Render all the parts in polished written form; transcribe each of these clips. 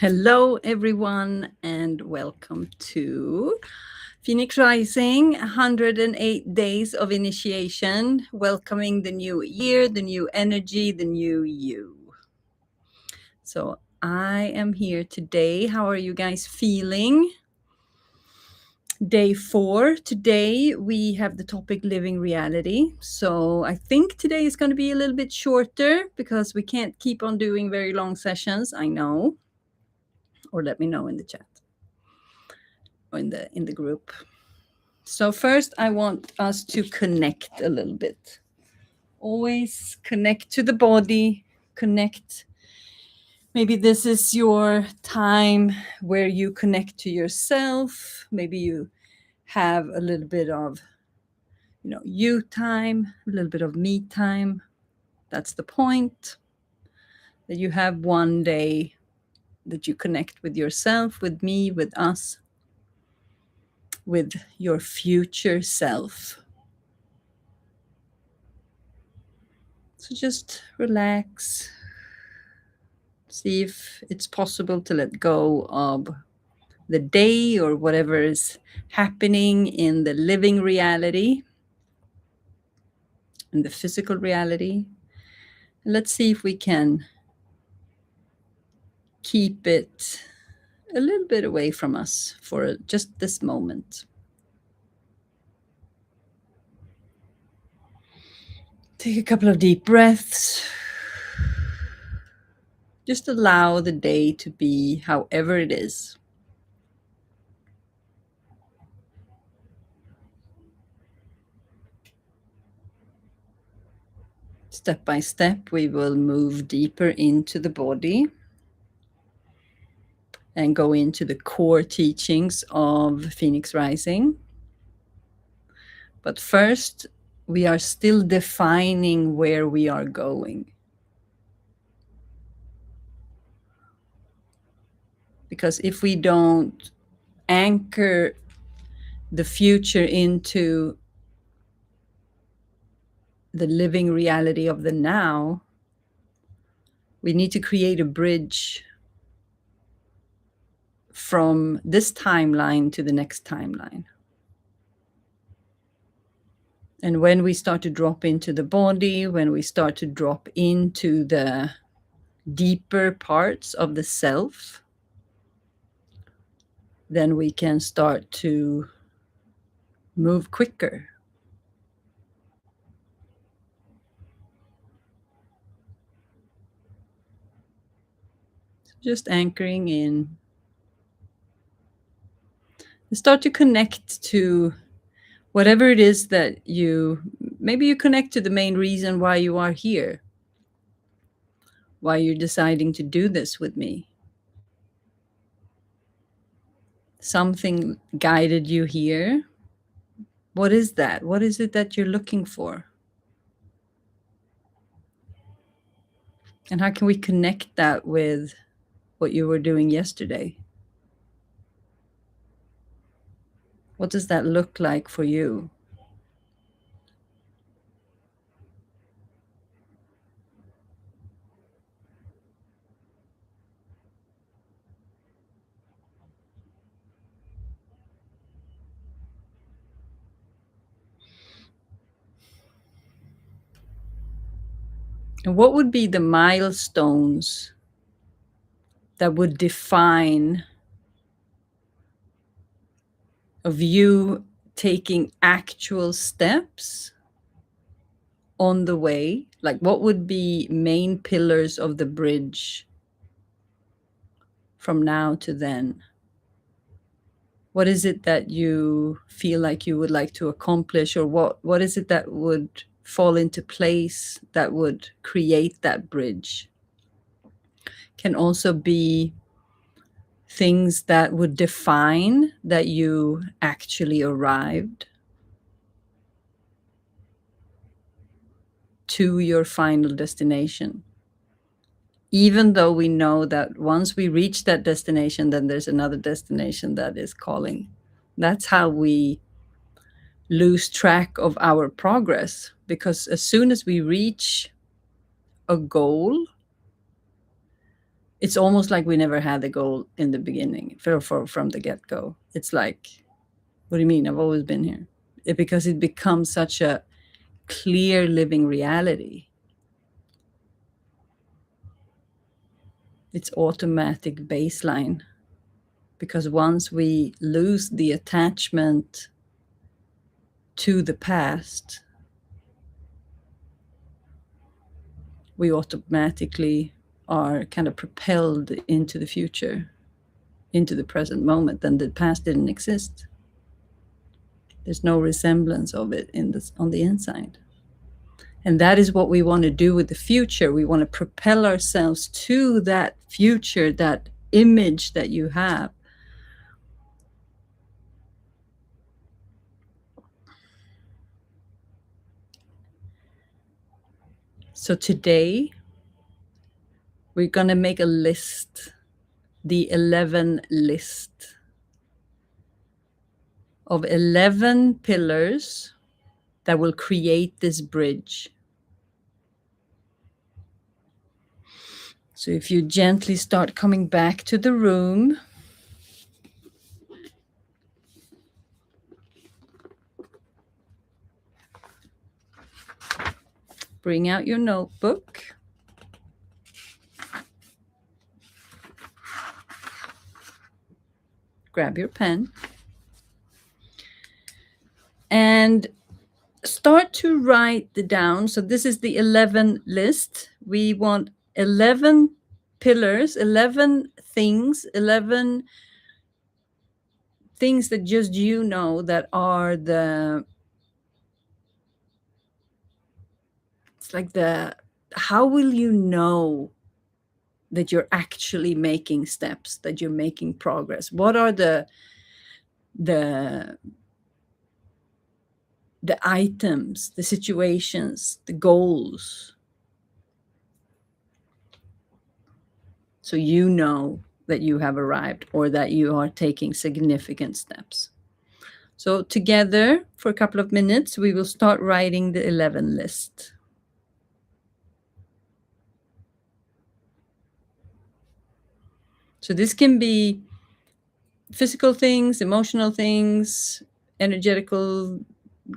Hello, everyone, and welcome to Phoenix Rising 108 Days of Initiation, welcoming the new year, the new energy, the new you. So, I am here today. How are you guys feeling? Day 4. Today we have the topic living reality. So I think today is going to be a little bit shorter because we can't keep on doing very long sessions. I know. Or let me know in the chat or in the group. So first I want us to connect a little bit. Always connect to the body, connect. Maybe this is your time where you connect to yourself. Maybe you have a little bit of you time, a little bit of me time. That's the point. That you have one day that you connect with yourself, with me, with us, with your future self. So just relax. See if it's possible to let go of the day or whatever is happening in the living reality, in the physical reality. And let's see if we can keep it a little bit away from us for just this moment. Take a couple of deep breaths. Just allow the day to be however it is. Step by step, we will move deeper into the body and go into the core teachings of Phoenix Rising. But first, we are still defining where we are going. Because if we don't anchor the future into the living reality of the now, we need to create a bridge from this timeline to the next timeline. And when we start to drop into the body, when we start to drop into the deeper parts of the self, then we can start to move quicker. Just anchoring in. And start to connect to whatever it is that maybe you connect to the main reason why you are here, why you're deciding to do this with me. Something guided you here. What is that? What is it that you're looking for? And how can we connect that with what you were doing yesterday? What does that look like for you? And what would be the milestones that would define of you taking actual steps on the way? Like, what would be main pillars of the bridge from now to then? What is it that you feel like you would like to accomplish, or what is it that would fall into place that would create that bridge? Can also be things that would define that you actually arrived to your final destination. Even though we know that once we reach that destination, then there's another destination that is calling. That's how we lose track of our progress, because as soon as we reach a goal, It's almost like we never had the goal in the beginning from the get-go. It's like, what do you mean? I've always been here. Because it becomes such a clear living reality. It's automatic baseline. Because once we lose the attachment to the past, we automatically are kind of propelled into the future, into the present moment, and the past didn't exist. There's no resemblance of it on the inside. And that is what we want to do with the future. We want to propel ourselves to that future, that image that you have. So today, we're going to make a list, the 11 list of 11 pillars that will create this bridge. So if you gently start coming back to the room, bring out your notebook. Grab your pen. And start to write down. So this is the 11 list. We want 11 pillars, 11 things, 11 things that just you know that are it's like how will you know that you're actually making steps, that you're making progress? What are the items, the situations, the goals? So you know that you have arrived or that you are taking significant steps. So together for a couple of minutes, we will start writing the 11 list. So this can be physical things, emotional things, energetical.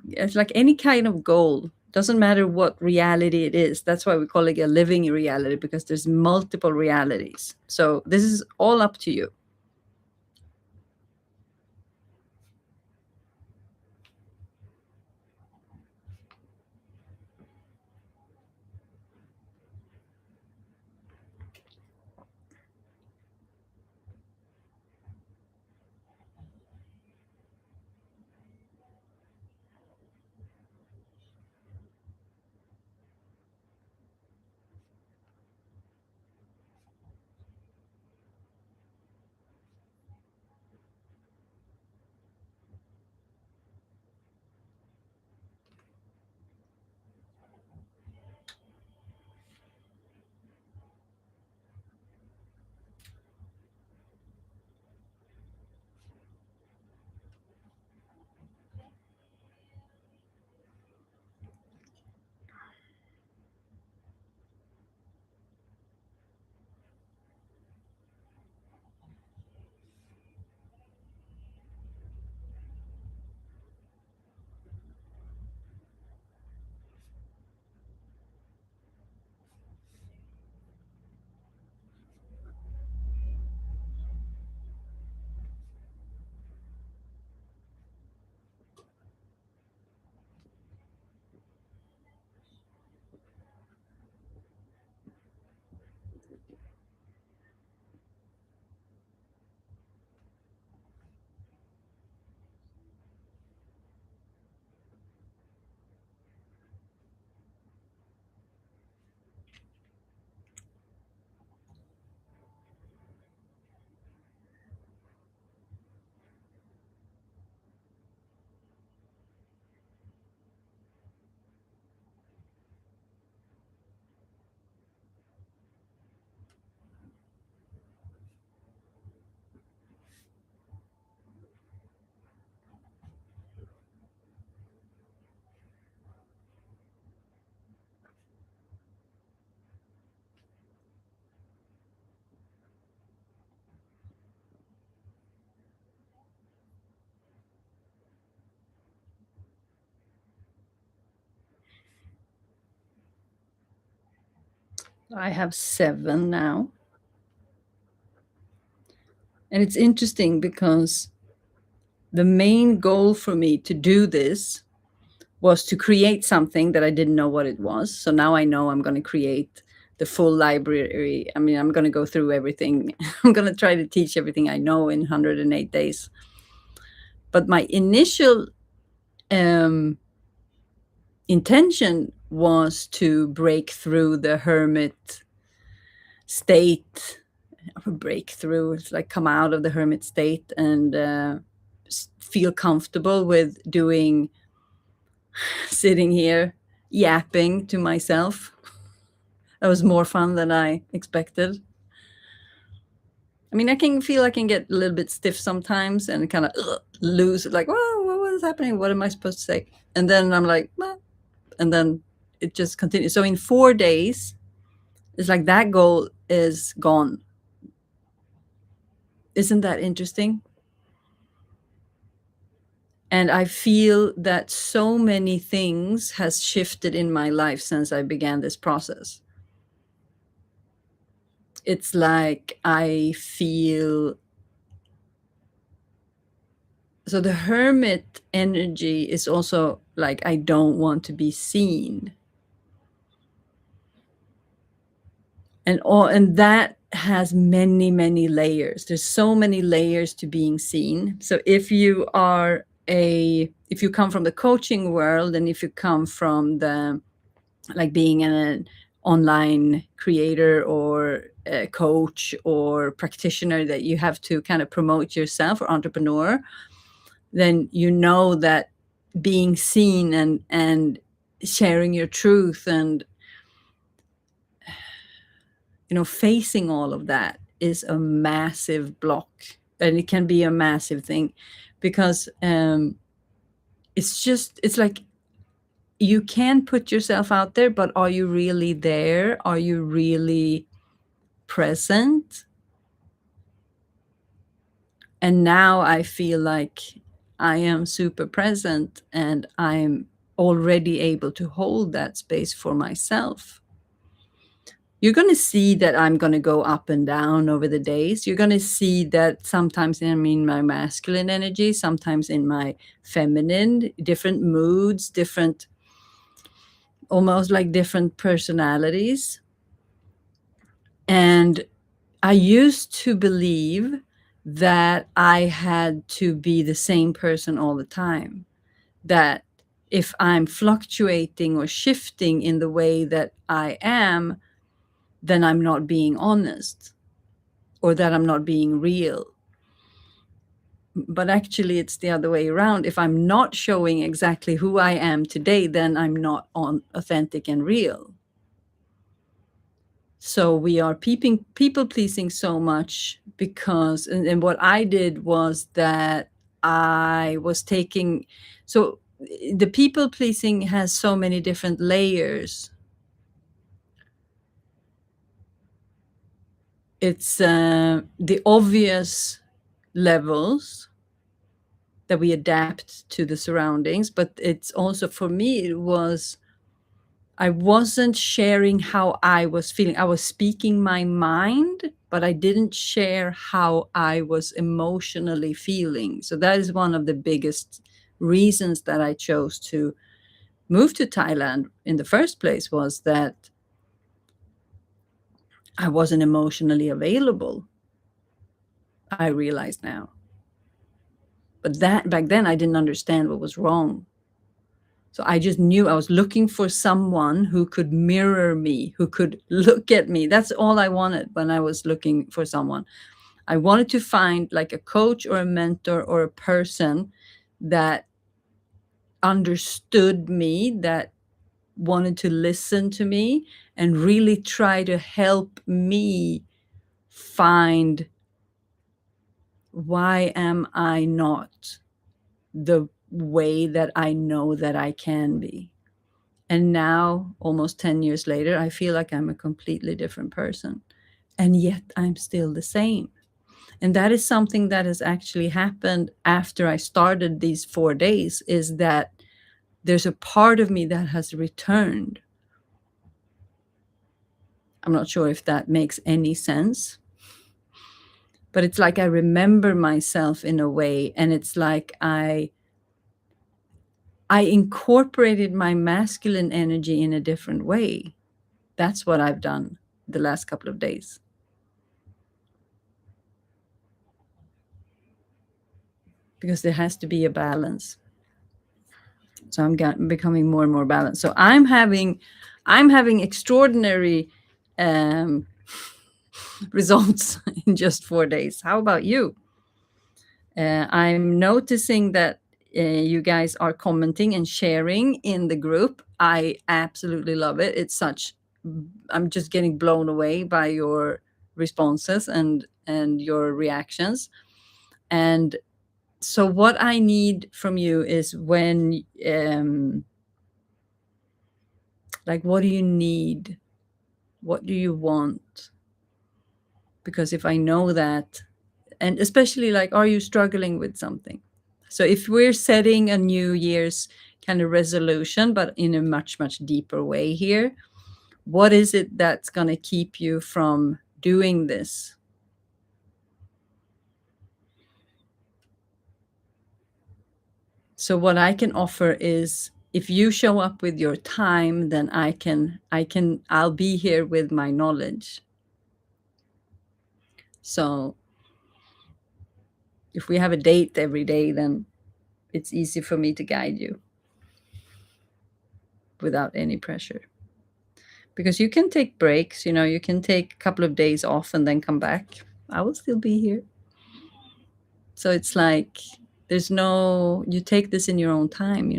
It's like any kind of goal. Doesn't matter what reality it is. That's why we call it a living reality, because there's multiple realities. So this is all up to you. I have 7 now. And it's interesting because the main goal for me to do this was to create something that I didn't know what it was. So now I know I'm going to create the full library. I mean, I'm going to go through everything. I'm going to try to teach everything I know in 108 days. But my initial intention was to break through the hermit state. Breakthrough, it's like come out of the hermit state and feel comfortable with doing, sitting here yapping to myself. That was more fun than I expected. I mean, I can feel I can get a little bit stiff sometimes and kind of lose, like, whoa, what is happening? What am I supposed to say? And then I'm like, well, and then it just continues. So in 4 days, it's like that goal is gone. Isn't that interesting? And I feel that so many things has shifted in my life since I began this process. It's like I feel, so the hermit energy is also like, I don't want to be seen. And that has many, many layers. There's so many layers to being seen. So if you come from the coaching world, and if you come from the, like, being an online creator or a coach or practitioner, that you have to kind of promote yourself, or entrepreneur, then you know that being seen and sharing your truth and facing all of that is a massive block, and it can be a massive thing, because it's like you can put yourself out there, but are you really there? Are you really present? And now I feel like I am super present, and I'm already able to hold that space for myself. You're going to see that I'm going to go up and down over the days. You're going to see that sometimes I'm in my masculine energy, sometimes in my feminine, different moods, different, almost like different personalities. And I used to believe that I had to be the same person all the time, that if I'm fluctuating or shifting in the way that I am, then I'm not being honest, or that I'm not being real. But actually, it's the other way around. If I'm not showing exactly who I am today, then I'm not authentic and real. So we are people pleasing so much because, and what I did was that I was taking, so the people pleasing has so many different layers. It's the obvious levels that we adapt to the surroundings, but it's also, for me, I wasn't sharing how I was feeling. I was speaking my mind, but I didn't share how I was emotionally feeling. So that is one of the biggest reasons that I chose to move to Thailand in the first place, was that I wasn't emotionally available. I realize now. But that back then I didn't understand what was wrong. So I just knew I was looking for someone who could mirror me, who could look at me. That's all I wanted when I was looking for someone. I wanted to find like a coach or a mentor or a person that understood me, that wanted to listen to me and really try to help me find, why am I not the way that I know that I can be? And now, almost 10 years later, I feel like I'm a completely different person. And yet I'm still the same. And that is something that has actually happened after I started these 4 days, is that there's a part of me that has returned. I'm not sure if that makes any sense, but it's like I remember myself in a way, and it's like I incorporated my masculine energy in a different way. That's what I've done the last couple of days. Because there has to be a balance. So I'm becoming more and more balanced. So I'm having extraordinary results in just 4 days. How about you? I'm noticing that you guys are commenting and sharing in the group. I absolutely love it. I'm just getting blown away by your responses and your reactions. And so what I need from you is when like, what do you need? What do you want? Because if I know that, and especially like, are you struggling with something? So if we're setting a New Year's kind of resolution, but in a much, much deeper way here, what is it that's going to keep you from doing this? So what I can offer is, if you show up with your time, then I'll be here with my knowledge. So if we have a date every day, then it's easy for me to guide you without any pressure. Because you can take breaks, you can take a couple of days off and then come back. I will still be here. So it's like, you take this in your own time,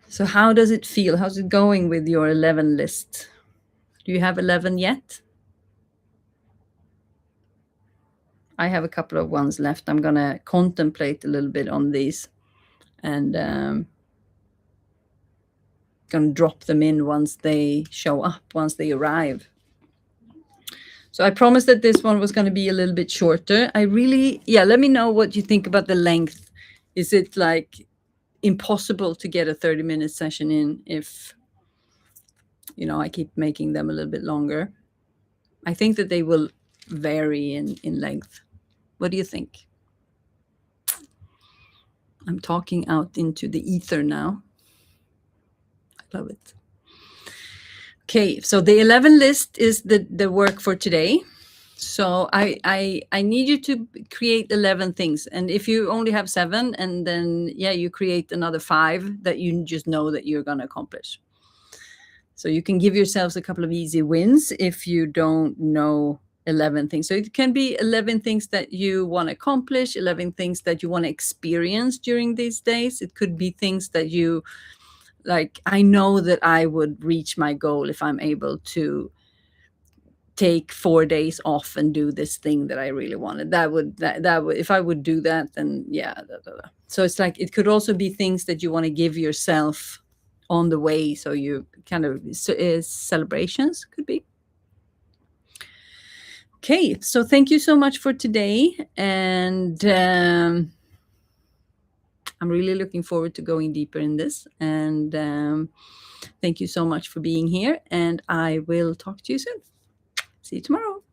So how does it feel? How's it going with your 11 list? Do you have 11 yet? I have a couple of ones left. I'm going to contemplate a little bit on these and going to drop them in once they show up, once they arrive. So I promised that this one was going to be a little bit shorter. Let me know what you think about the length. Is it like impossible to get a 30-minute session in if, I keep making them a little bit longer? I think that they will vary in length. What do you think? I'm talking out into the ether now. I love it. Okay, so the 11 list is the work for today. So I need you to create 11 things. And if you only have 7, and then, you create another 5 that you just know that you're going to accomplish. So you can give yourselves a couple of easy wins if you don't know 11 things. So it can be 11 things that you want to accomplish, 11 things that you want to experience during these days. It could be things that you, like, I know that I would reach my goal if I'm able to take 4 days off and do this thing that I really wanted. That would if I would do that, then So it's like, it could also be things that you want to give yourself on the way. So you kind of celebrations could be. Okay, so thank you so much for today, and I'm really looking forward to going deeper in this. And thank you so much for being here, and I will talk to you soon. See you tomorrow.